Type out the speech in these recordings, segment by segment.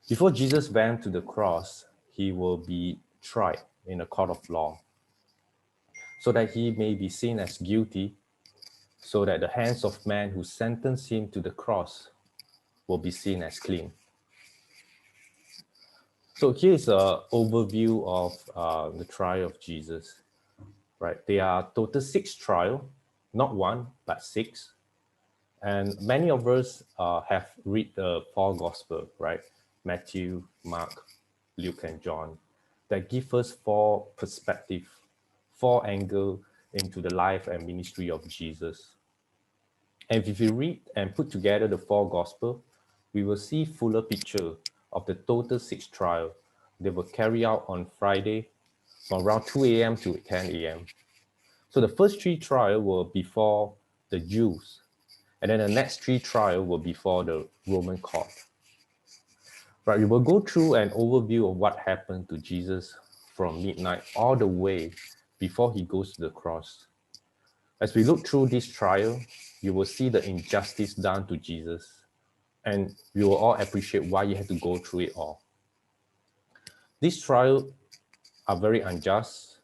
Before Jesus went to the cross, he will be tried in a court of law so that he may be seen as guilty, so that the hands of man who sentenced him to the cross will be seen as clean. So here's an overview of the trial of Jesus, right? There are total 6 trials, not 1, but 6. And many of us have read the 4 Gospels, right? Matthew, Mark, Luke, and John, that give us 4 perspectives, 4 angles into the life and ministry of Jesus. And if we read and put together the 4 Gospels, we will see fuller picture of the total 6 trials that were carried out on Friday from around 2 a.m. to 10 a.m. So the first 3 trials were before the Jews, and then the next 3 trials were before the Roman court. Right, we will go through an overview of what happened to Jesus from midnight all the way before he goes to the cross. As we look through this trial, you will see the injustice done to Jesus, and we will all appreciate why he had to go through it all. These trials are very unjust,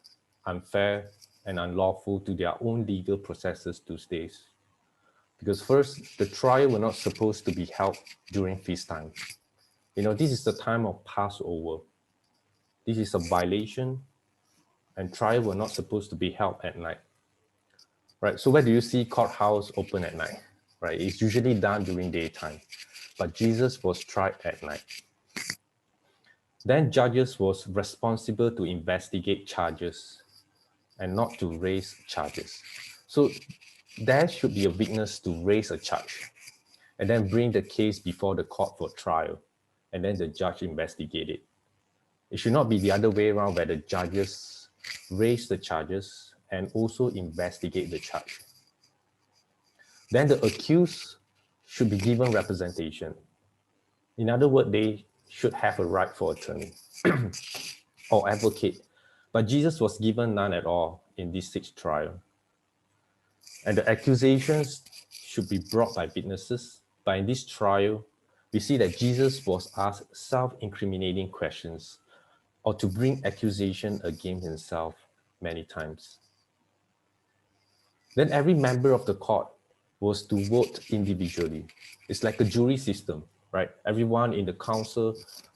unfair, and unlawful to their own legal processes these days. Because first, the trial were not supposed to be held during feast time. You know, this is the time of Passover. This is a violation, and trial were not supposed to be held at night. Right, so where do you see courthouse open at night? Right, it's usually done during daytime, but Jesus was tried at night. Then judges was responsible to investigate charges and not to raise charges. So there should be a witness to raise a charge and then bring the case before the court for trial, and then the judge investigate it. It should not be the other way around, where the judges raise the charges and also investigate the charge. Then the accused should be given representation. In other words, they should have a right for attorney or advocate. But Jesus was given none at all in this 6th trial. And the accusations should be brought by witnesses. But in this trial, we see that Jesus was asked self-incriminating questions or to bring accusation against himself many times. Then every member of the court was to vote individually. It's like a jury system, right? Everyone in the council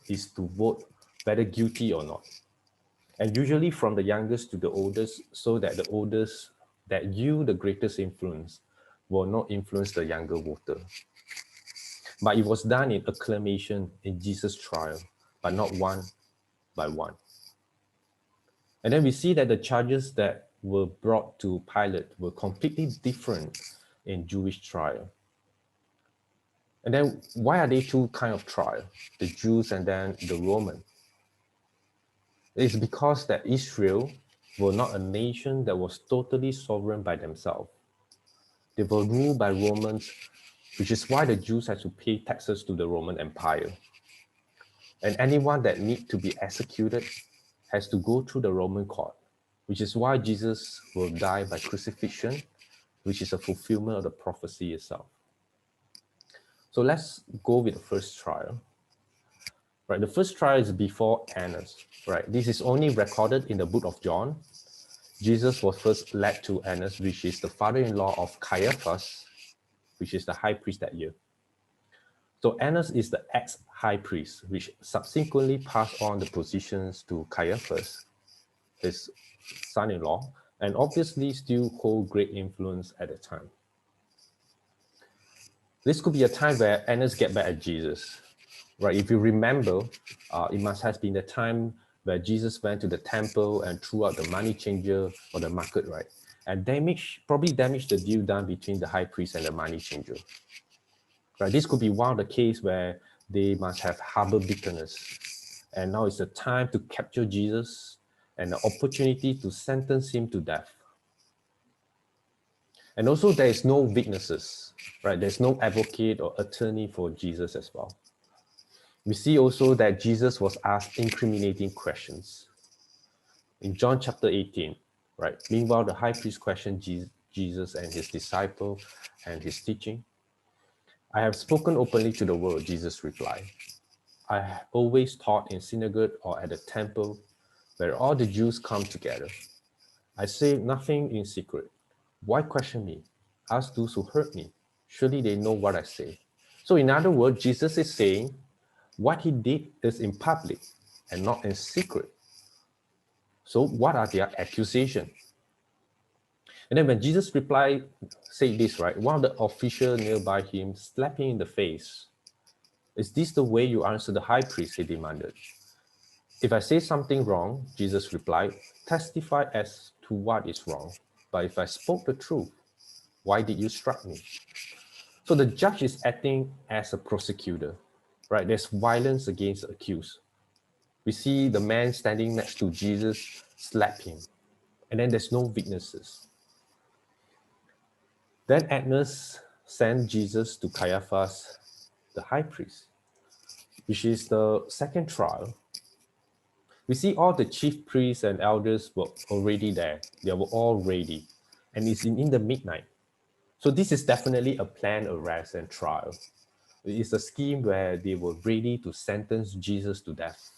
is to vote whether guilty or not. And usually from the youngest to the oldest, so that the oldest, that you, the greatest influence, will not influence the younger voter. But it was done in acclamation in Jesus' trial, but not one by one. And then we see that the charges that were brought to Pilate were completely different in Jewish trial. And then why are they 2 kinds of trial, the Jews and then the Roman? It's because that Israel were not a nation that was totally sovereign by themselves. They were ruled by Romans, which is why the Jews had to pay taxes to the Roman Empire. And anyone that needs to be executed has to go through the Roman court, which is why Jesus will die by crucifixion, which is a fulfillment of the prophecy itself. So let's go with the first trial. Right, the first trial is before Annas. Right, this is only recorded in the book of John. Jesus was first led to Annas, which is the father-in-law of Caiaphas, which is the high priest that year. So Annas is the ex-high priest, which subsequently passed on the positions to Caiaphas, his son-in-law, and obviously still hold great influence at the time. This could be a time where Annas get back at Jesus. Right, if you remember, it must have been the time where Jesus went to the temple and threw out the money changer or the market, right? And probably damaged the deal done between the high priest and the money changer. Right, this could be one of the cases where they must have harbored bitterness. And now it's the time to capture Jesus and the opportunity to sentence him to death. And also there is no witnesses, right? There's no advocate or attorney for Jesus as well. We see also that Jesus was asked incriminating questions. In John chapter 18, right? Meanwhile, the high priest questioned Jesus and his disciple and his teaching. I have spoken openly to the world, Jesus replied. I always taught in synagogue or at the temple where all the Jews come together. I say nothing in secret. Why question me? Ask those who heard me. Surely they know what I say. So in other words, Jesus is saying what he did is in public and not in secret. So what are their accusations? And then when Jesus replied, say this, right? One of the officials nearby him slapped him in the face. Is this the way you answer the high priest? He demanded. If I say something wrong, Jesus replied, testify as to what is wrong. But if I spoke the truth, why did you strike me? So the judge is acting as a prosecutor, right? There's violence against the accused. We see the man standing next to Jesus slap him, and then there's no witnesses. Then Annas sent Jesus to Caiaphas, the high priest, which is the second trial. We see all the chief priests and elders were already there. They were all ready, and it's in the midnight. So this is definitely a planned arrest and trial. It's a scheme where they were ready to sentence Jesus to death.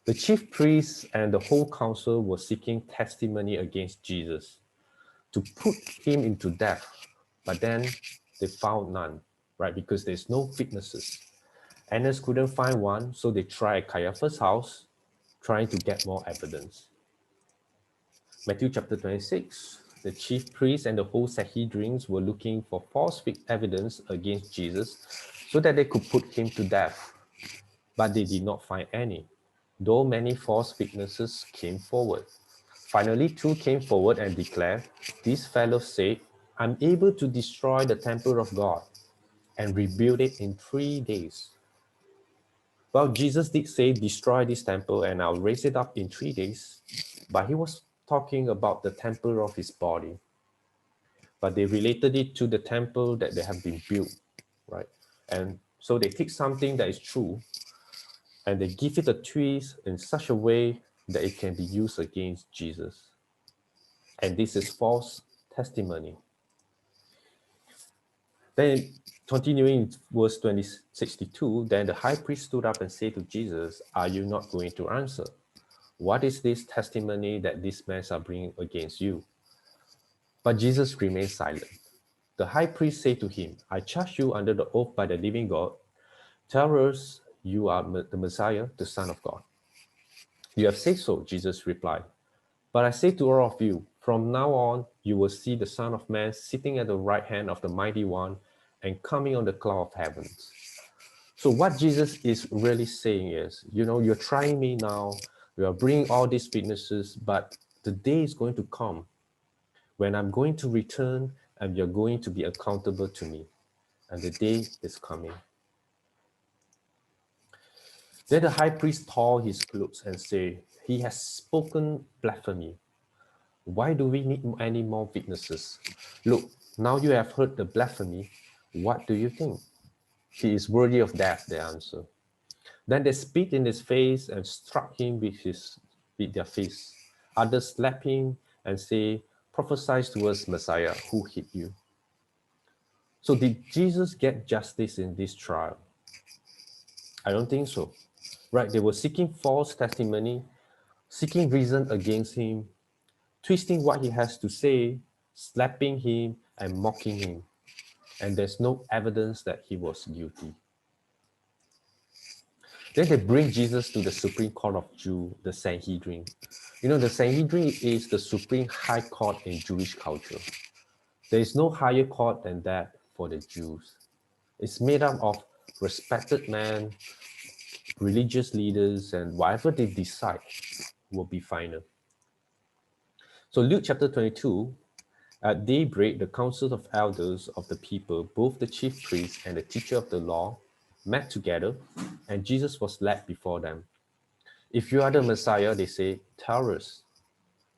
The chief priests and the whole council were seeking testimony against Jesus to put him into death, but then they found none, right? Because there's no witnesses. Annas couldn't find one, so they tried Caiaphas' house, trying to get more evidence. Matthew chapter 26, the chief priests and the whole Sanhedrin were looking for false evidence against Jesus so that they could put him to death, but they did not find any, though many false witnesses came forward. Finally, two came forward and declared, these fellows say, I'm able to destroy the temple of God and rebuild it in 3 days. Well, Jesus did say, destroy this temple and I'll raise it up in 3 days. But he was talking about the temple of his body. But they related it to the temple that they have been built, right? And so they take something that is true and they give it a twist in such a way that it can be used against Jesus. And this is false testimony. Then continuing in verse 62, then the high priest stood up and said to Jesus, are you not going to answer? What is this testimony that these men are bringing against you? But Jesus remained silent. The high priest said to him, I charge you under the oath by the living God, tell us you are the Messiah, the Son of God. You have said so, Jesus replied. But I say to all of you, from now on, you will see the Son of Man sitting at the right hand of the Mighty One and coming on the cloud of heavens. So what Jesus is really saying is, you're trying me now, you are bringing all these witnesses, but the day is going to come when I'm going to return and you're going to be accountable to me. And the day is coming. Then the high priest tore his clothes and said, he has spoken blasphemy. Why do we need any more witnesses? Look, now you have heard the blasphemy. What do you think? He is worthy of death, they answer. Then they spit in his face and struck him with their fists. Others slap him and say, prophesy to us, Messiah, who hit you? So did Jesus get justice in this trial? I don't think so. Right, they were seeking false testimony, seeking reason against him, twisting what he has to say, slapping him and mocking him. And there's no evidence that he was guilty. Then they bring Jesus to the Supreme Court of Jews, the Sanhedrin. The Sanhedrin is the supreme high court in Jewish culture. There is no higher court than that for the Jews. It's made up of respected men, religious leaders, and whatever they decide will be final. So Luke chapter 22, at daybreak, the council of elders of the people, both the chief priests and the teacher of the law, met together, and Jesus was led before them. If you are the Messiah, they say, tell us.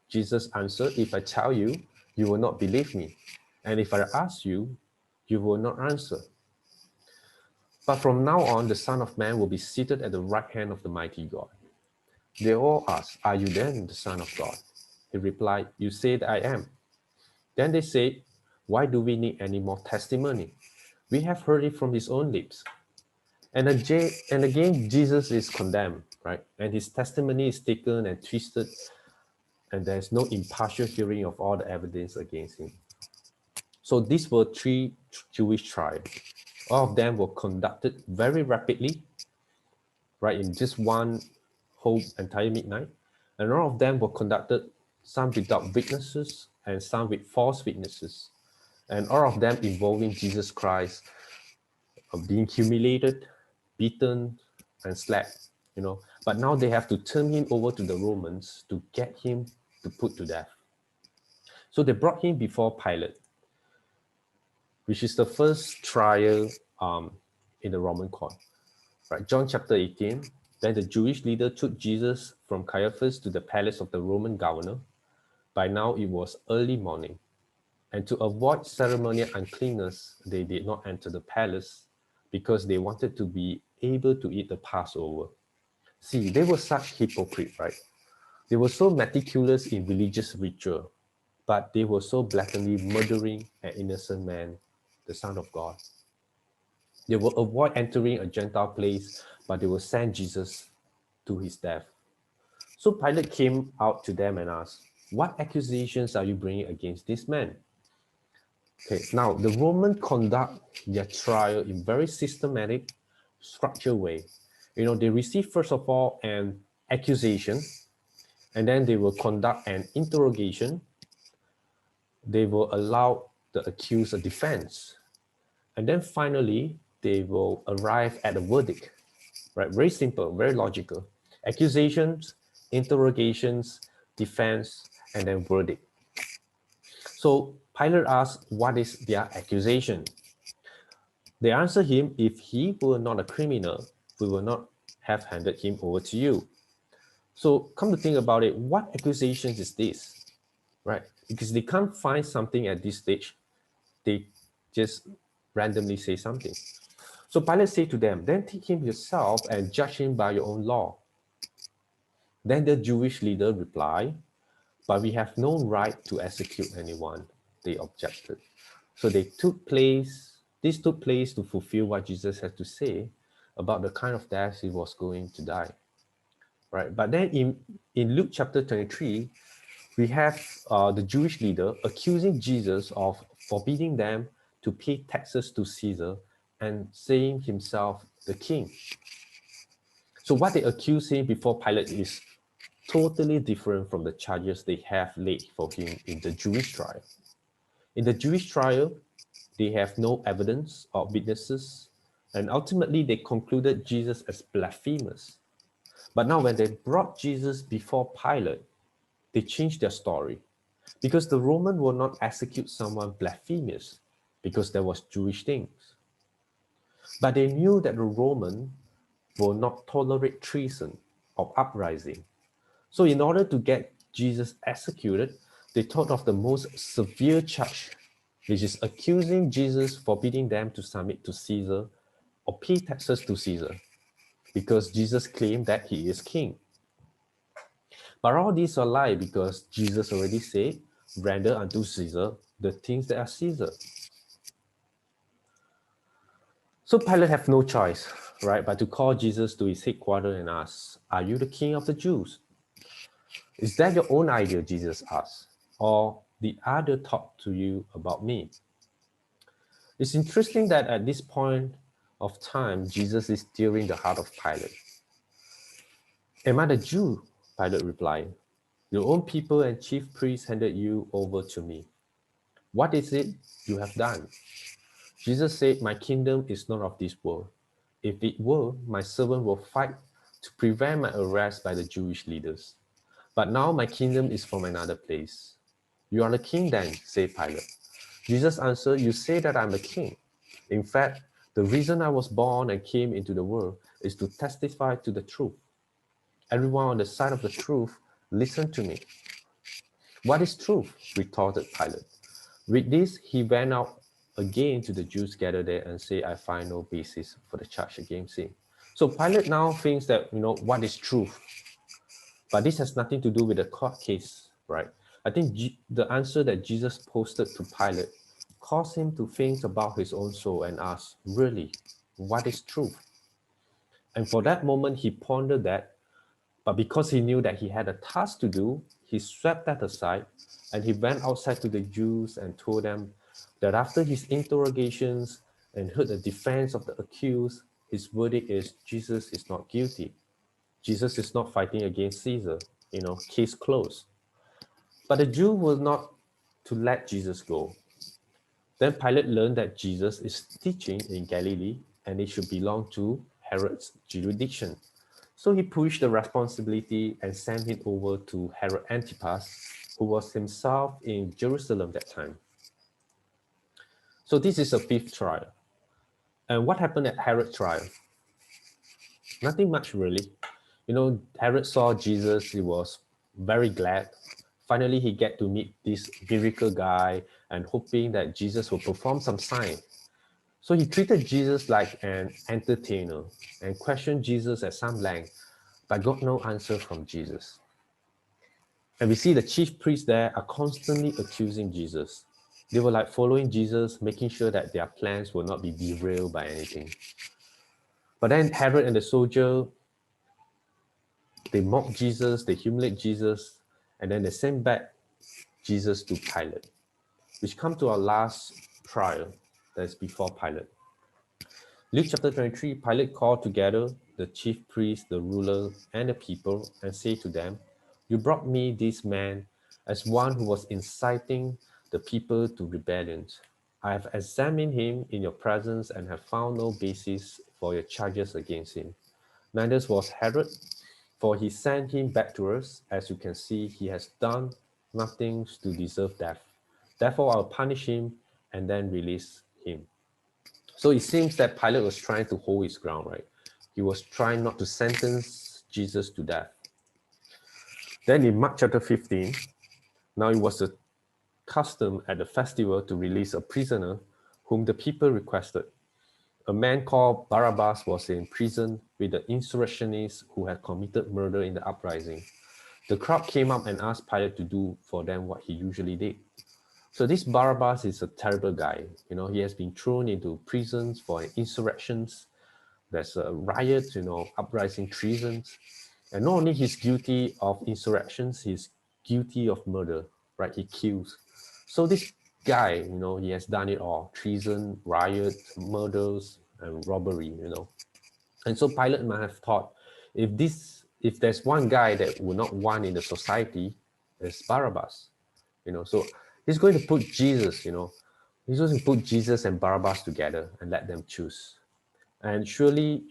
Jesus answered, if I tell you, you will not believe me. And if I ask you, you will not answer. But from now on, the Son of Man will be seated at the right hand of the mighty God. They all asked, are you then the Son of God? He replied, you say that I am. Then they said, why do we need any more testimony? We have heard it from his own lips. And again, Jesus is condemned, right? And his testimony is taken and twisted, and there's no impartial hearing of all the evidence against him. So these were three Jewish trials. All of them were conducted very rapidly, right, in just one whole entire midnight. And all of them were conducted, some without witnesses and some with false witnesses. And all of them involving Jesus Christ being humiliated, beaten, and slapped, But now they have to turn him over to the Romans to get him to put to death. So they brought him before Pilate, which is the first trial in the Roman court. Right, John chapter 18, then the Jewish leader took Jesus from Caiaphas to the palace of the Roman governor. By now it was early morning, and to avoid ceremonial uncleanness, they did not enter the palace because they wanted to be able to eat the Passover. See, they were such hypocrites, right? They were so meticulous in religious ritual, but they were so blatantly murdering an innocent man, the Son of God. They will avoid entering a Gentile place, but they will send Jesus to his death. So Pilate came out to them and asked, "What accusations are you bringing against this man?" Okay, now the Romans conduct their trial in very systematic, structured way. They receive first of all an accusation, and then they will conduct an interrogation. They will allow the accused a defense, and then finally they will arrive at a verdict. Right? Very simple, very logical. Accusations, interrogations, defense, and then verdict. So Pilate asked, what is their accusation? They answer him, if he were not a criminal, we will not have handed him over to you. So come to think about it, what accusations is this? Right? Because they can't find something at this stage. They just randomly say something. So Pilate said to them, then take him yourself and judge him by your own law. Then the Jewish leader replied, but we have no right to execute anyone, they objected. So this took place to fulfill what Jesus had to say about the kind of death he was going to die. Right? But then in Luke chapter 23, we have the Jewish leader accusing Jesus of forbidding them to pay taxes to Caesar and saying himself the king. So what they accuse him before Pilate is totally different from the charges they have laid for him in the Jewish trial. In the Jewish trial, they have no evidence or witnesses, and ultimately they concluded Jesus as blasphemous. But now when they brought Jesus before Pilate, they changed their story, because the Roman will not execute someone blasphemous because there was Jewish things. But they knew that the Roman will not tolerate treason or uprising. So in order to get Jesus executed, they thought of the most severe charge, which is accusing Jesus, forbidding them to submit to Caesar or pay taxes to Caesar, because Jesus claimed that he is king. But all these are lie, because Jesus already said, render unto Caesar the things that are Caesar. So Pilate have no choice, right, but to call Jesus to his headquarters and ask, are you the king of the Jews? Is that your own idea, Jesus asked, or the other talk to you about me? It's interesting that at this point of time, Jesus is stirring the heart of Pilate. Am I the Jew? Pilate replied. Your own people and chief priests handed you over to me. What is it you have done? Jesus said, my kingdom is not of this world. If it were, my servant will fight to prevent my arrest by the Jewish leaders. But now my kingdom is from another place. You are the king then, said Pilate. Jesus answered, you say that I'm the king. In fact, the reason I was born and came into the world is to testify to the truth. Everyone on the side of the truth, listen to me. What is truth? Retorted Pilate. With this, he went out again to the Jews gathered there and said, I find no basis for the charge against him. So Pilate now thinks that, what is truth? But this has nothing to do with the court case, right? I think the answer that Jesus posted to Pilate caused him to think about his own soul and ask, really, what is truth? And for that moment, he pondered that, but because he knew that he had a task to do, he swept that aside and he went outside to the Jews and told them that after his interrogations and heard the defense of the accused, his verdict is Jesus is not guilty. Jesus is not fighting against Caesar, case closed. But the Jew was not to let Jesus go. Then Pilate learned that Jesus is teaching in Galilee and it should belong to Herod's jurisdiction. So he pushed the responsibility and sent it over to Herod Antipas, who was himself in Jerusalem that time. So this is a fifth trial. And what happened at Herod's trial? Nothing much really. Herod saw Jesus, he was very glad. Finally, he get to meet this miracle guy and hoping that Jesus will perform some sign. So he treated Jesus like an entertainer and questioned Jesus at some length, but got no answer from Jesus. And we see the chief priests there are constantly accusing Jesus. They were like following Jesus, making sure that their plans will not be derailed by anything. But then Herod and the soldier, they mock Jesus, they humiliate Jesus, and then they send back Jesus to Pilate, which comes to our last trial that is before Pilate. Luke chapter 23, Pilate called together the chief priests, the ruler, and the people, and said to them, "You brought me this man as one who was inciting the people to rebellion. I have examined him in your presence and have found no basis for your charges against him. Neither was Herod, for he sent him back to us. As you can see, he has done nothing to deserve death. Therefore, I'll punish him and then release him." So it seems that Pilate was trying to hold his ground, right? He was trying not to sentence Jesus to death. Then in Mark chapter 15, now it was a custom at the festival to release a prisoner whom the people requested. A man called Barabbas was in prison with the insurrectionists who had committed murder in the uprising. The crowd came up and asked Pilate to do for them what he usually did. So this Barabbas is a terrible guy. He has been thrown into prisons for insurrections. There's a riot, uprising, treasons. And not only he's guilty of insurrections, he's guilty of murder, right? He kills. So this guy, he has done it all: treason, riot, murders, and robbery, And so Pilate might have thought, if there's one guy that would not want in the society, it's Barabbas, So he's going to put Jesus, he's going to put Jesus and Barabbas together and let them choose. And surely,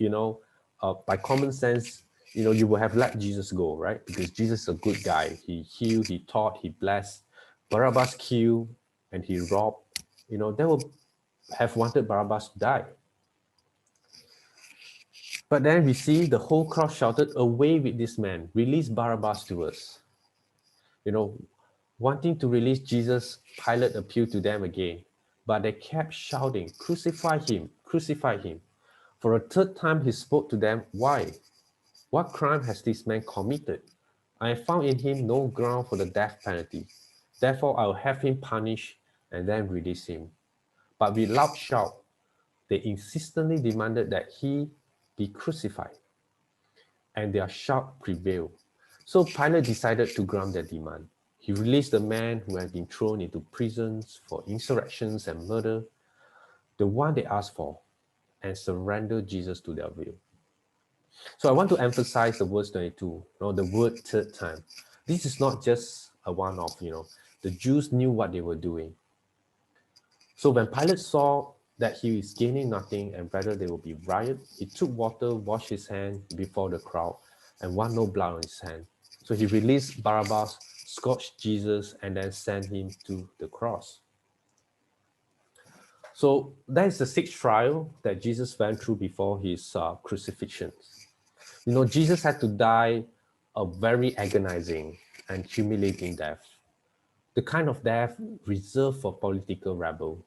by common sense, you will have let Jesus go, right? Because Jesus is a good guy. He healed, he taught, he blessed. Barabbas killed and he robbed. They will have wanted Barabbas to die. But then we see the whole crowd shouted, "Away with this man, release Barabbas to us." Wanting to release Jesus, Pilate appealed to them again, but they kept shouting, "Crucify him, crucify him." For a third time he spoke to them, "Why? What crime has this man committed? I have found in him no ground for the death penalty. Therefore I will have him punished and then release him." But with loud shout, they insistently demanded that he be crucified, and their shout prevailed. So Pilate decided to grant their demand. He released the man who had been thrown into prisons for insurrections and murder, the one they asked for, and surrendered Jesus to their will. So I want to emphasize the verse 22, the word third time. This is not just a one-off, The Jews knew what they were doing. So when Pilate saw that he is gaining nothing and whether there will be riot, he took water, washed his hand before the crowd, and want no blood on his hand. So he released Barabbas, scourged Jesus, and then sent him to the cross. So that is the sixth trial that Jesus went through before his crucifixion. Jesus had to die a very agonizing and humiliating death. The kind of death reserved for political rebel,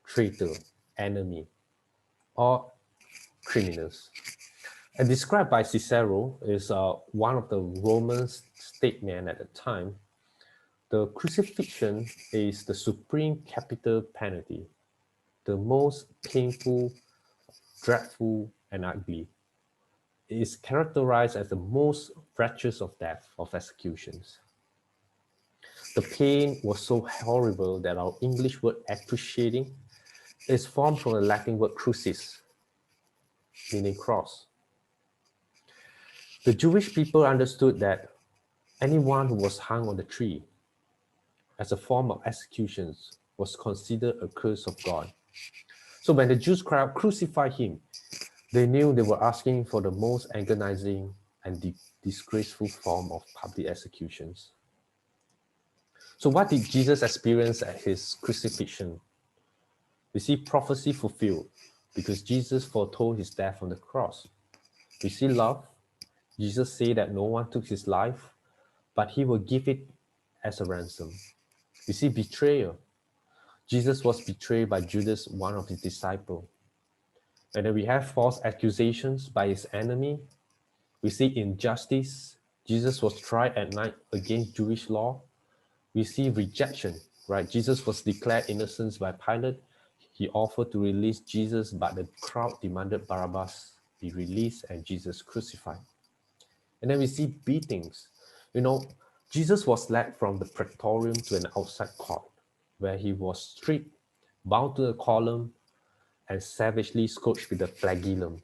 traitor, enemy, or criminals. And described by Cicero is one of the Roman statesmen at the time. The crucifixion is the supreme capital penalty, the most painful, dreadful, and ugly. is characterized as the most wretched of death, of executions. The pain was so horrible that our English word excruciating is formed from the Latin word crucis, meaning cross. The Jewish people understood that anyone who was hung on the tree as a form of executions was considered a curse of God. So when the Jews cried out, "Crucify him," they knew they were asking for the most agonizing and disgraceful form of public executions. So what did Jesus experience at his crucifixion? We see prophecy fulfilled because Jesus foretold his death on the cross. We see love. Jesus said that no one took his life, but he will give it as a ransom. We see betrayal. Jesus was betrayed by Judas, one of his disciples. And then we have false accusations by his enemy. We see injustice. Jesus was tried at night against Jewish law. We see rejection, right? Jesus was declared innocent by Pilate. He offered to release Jesus, but the crowd demanded Barabbas be released and Jesus crucified. And then we see beatings. You know, Jesus was led from the praetorium to an outside court where he was stripped, bound to a column, and savagely scourged with a flagellum.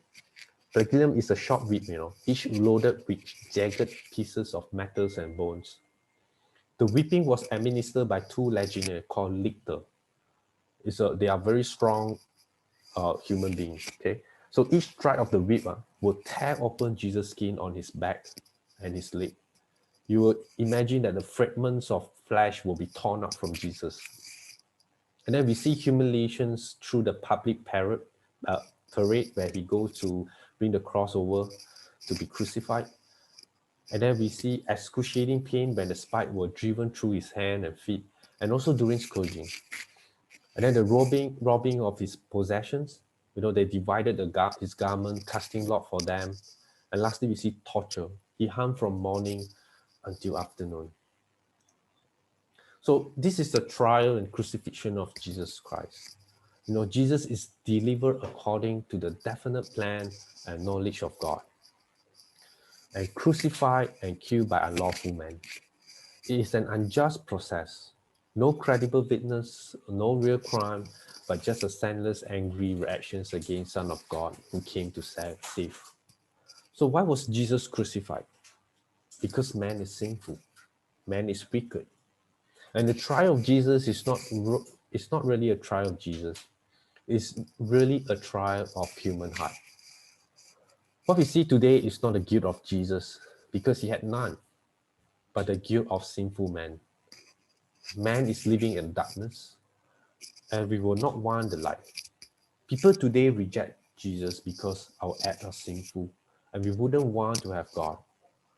Flagellum is a short whip, each loaded with jagged pieces of metals and bones. The whipping was administered by two legionnaires called lictor. They are very strong human beings. Okay, so each strike of the whip will tear open Jesus' skin on his back and his leg. You would imagine that the fragments of flesh will be torn out from Jesus. And then we see humiliations through the public parade where he goes to bring the cross over to be crucified. And then we see excruciating pain when the spike were driven through his hand and feet, and also during scourging. And then the robbing of his possessions. They divided his garment, casting lot for them. And lastly, we see torture. He hung from morning until afternoon. So this is the trial and crucifixion of Jesus Christ. Jesus is delivered according to the definite plan and knowledge of God, and crucified and killed by unlawful men. It is an unjust process. No credible witness, no real crime, but just a senseless, angry reactions against Son of God who came to save. So why was Jesus crucified? Because man is sinful. Man is wicked. And the trial of Jesus is not really a trial of Jesus. It's really a trial of human heart. What we see today is not the guilt of Jesus, because he had none, but the guilt of sinful man. Man is living in darkness, and we will not want the light. People today reject Jesus because our acts are sinful, and we wouldn't want to have God.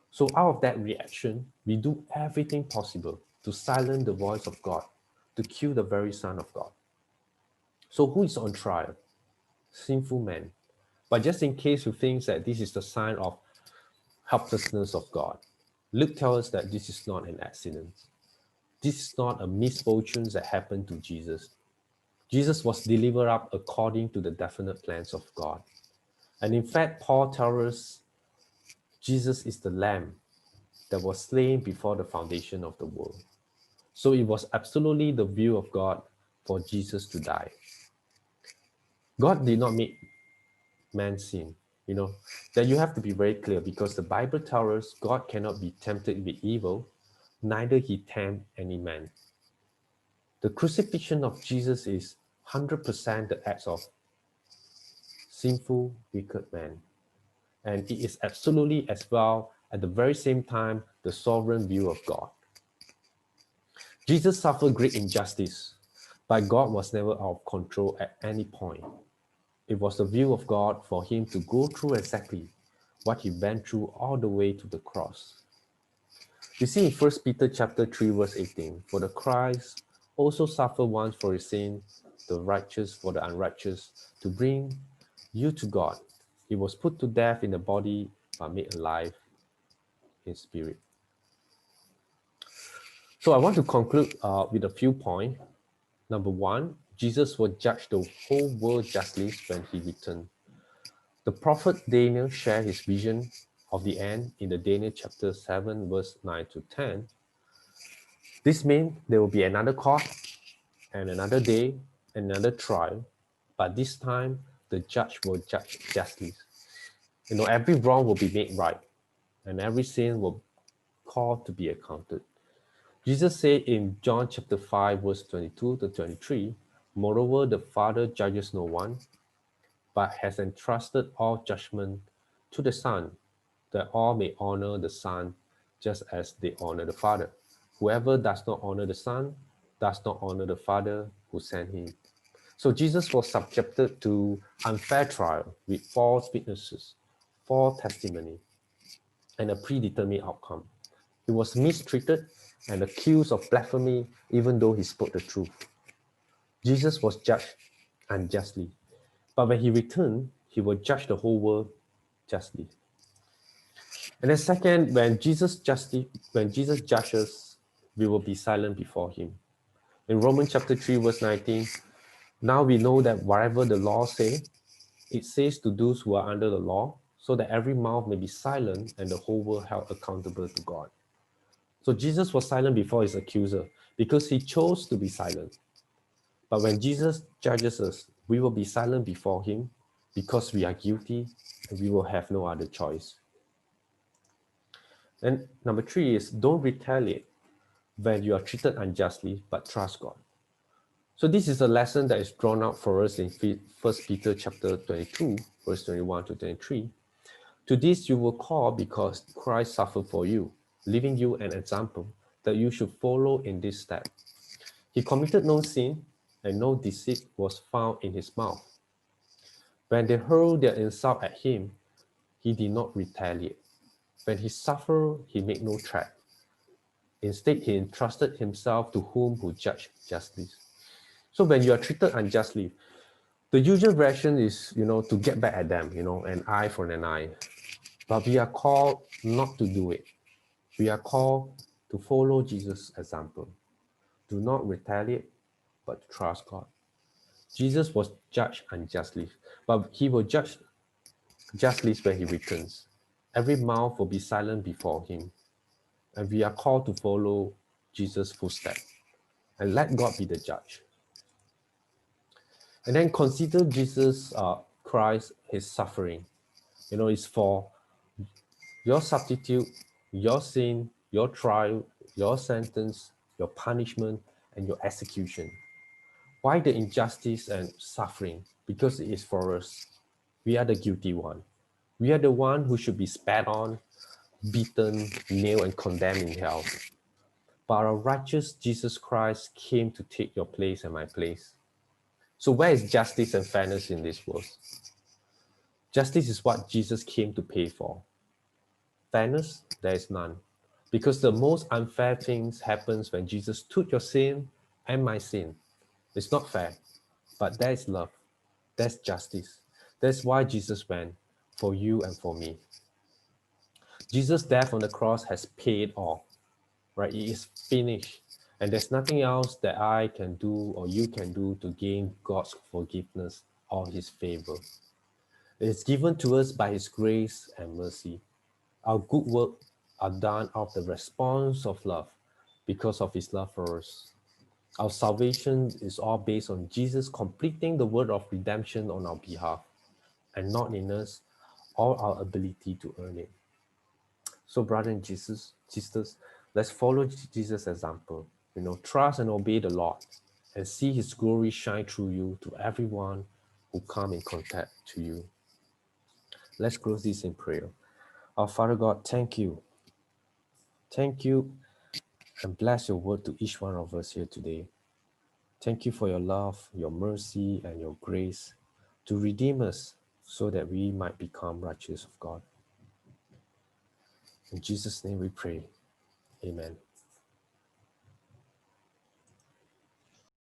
So out of that reaction, we do everything possible to silence the voice of God, to kill the very Son of God. So who is on trial? Sinful man. But just in case you think that this is the sign of helplessness of God, Luke tells us that this is not an accident. This is not a misfortune that happened to Jesus. Jesus was delivered up according to the definite plans of God. And in fact, Paul tells us Jesus is the Lamb that was slain before the foundation of the world. So it was absolutely the will of God for Jesus to die. God did not make man sin. That you have to be very clear, because the Bible tells us God cannot be tempted with evil, neither he tempt any man. The crucifixion of Jesus is 100% the acts of sinful, wicked man. And it is absolutely as well, at the very same time, the sovereign will of God. Jesus suffered great injustice, but God was never out of control at any point. It was the will of God for him to go through exactly what he went through all the way to the cross. You see in 1 Peter chapter 3, verse 18, for the Christ also suffered once for his sin, the righteous for the unrighteous, to bring you to God. He was put to death in the body, but made alive in spirit. So I want to conclude with a few points. Number one, Jesus will judge the whole world justly when he returns. The prophet Daniel shared his vision of the end in the Daniel chapter 7, verse 9 to 10. This means there will be another court and another day, another trial, but this time the judge will judge justly. Every wrong will be made right, and every sin will call to be accounted. Jesus said in John chapter 5, verse 22 to 23, moreover, the Father judges no one, but has entrusted all judgment to the Son, that all may honor the Son just as they honor the Father. Whoever does not honor the Son does not honor the Father who sent him. So Jesus was subjected to unfair trial with false witnesses, false testimony, and a predetermined outcome. He was mistreated and accused of blasphemy even though he spoke the truth. Jesus was judged unjustly, but when he returned, he will judge the whole world justly. And then second, when Jesus judges, we will be silent before him. In Romans chapter 3, verse 19, now we know that whatever the law says, it says to those who are under the law, so that every mouth may be silent and the whole world held accountable to God. So Jesus was silent before his accuser because he chose to be silent. But when Jesus judges us, we will be silent before him because we are guilty and we will have no other choice. And number 3 is don't retaliate when you are treated unjustly, but trust God. So this is a lesson that is drawn out for us in 1 Peter chapter 22, verse 21 to 23. To this you were called because Christ suffered for you, leaving you an example that you should follow in this step. He committed no sin, and no deceit was found in his mouth. When they hurled their insult at him, he did not retaliate. When he suffered, he made no threat. Instead, he entrusted himself to whom who judge justly. So when you are treated unjustly, the usual reaction is, to get back at them, an eye for an eye. But we are called not to do it. We are called to follow Jesus' example. Do not retaliate, but trust God. Jesus was judged unjustly, but he will judge justly when he returns. Every mouth will be silent before him. And we are called to follow Jesus' footsteps and let God be the judge. And then consider Jesus Christ, his suffering. It's for your substitute, your sin, your trial, your sentence, your punishment, and your execution. Why the injustice and suffering? Because it is for us. We are the guilty one. We are the one who should be spat on, beaten, nailed, and condemned in hell. But our righteous Jesus Christ came to take your place and my place. So where is justice and fairness in this world? Justice is what Jesus came to pay for. Fairness, there is none. Because the most unfair things happens when Jesus took your sin and my sin. It's not fair, but there is love. That's justice. That's why Jesus went, for you and for me. Jesus' death on the cross has paid all, right? It is finished. And there's nothing else that I can do or you can do to gain God's forgiveness or his favor. It is given to us by his grace and mercy. Our good works are done out of the response of love because of his love for us. Our salvation is all based on Jesus completing the work of redemption on our behalf and not in us or our ability to earn it. So brothers and sisters, let's follow Jesus' example. Trust and obey the Lord and see his glory shine through you to everyone who come in contact to you. Let's close this in prayer. Our Father God, thank you. Thank you and bless your word to each one of us here today. Thank you for your love, your mercy, and your grace to redeem us so that we might become righteous of God. In Jesus' name we pray. Amen.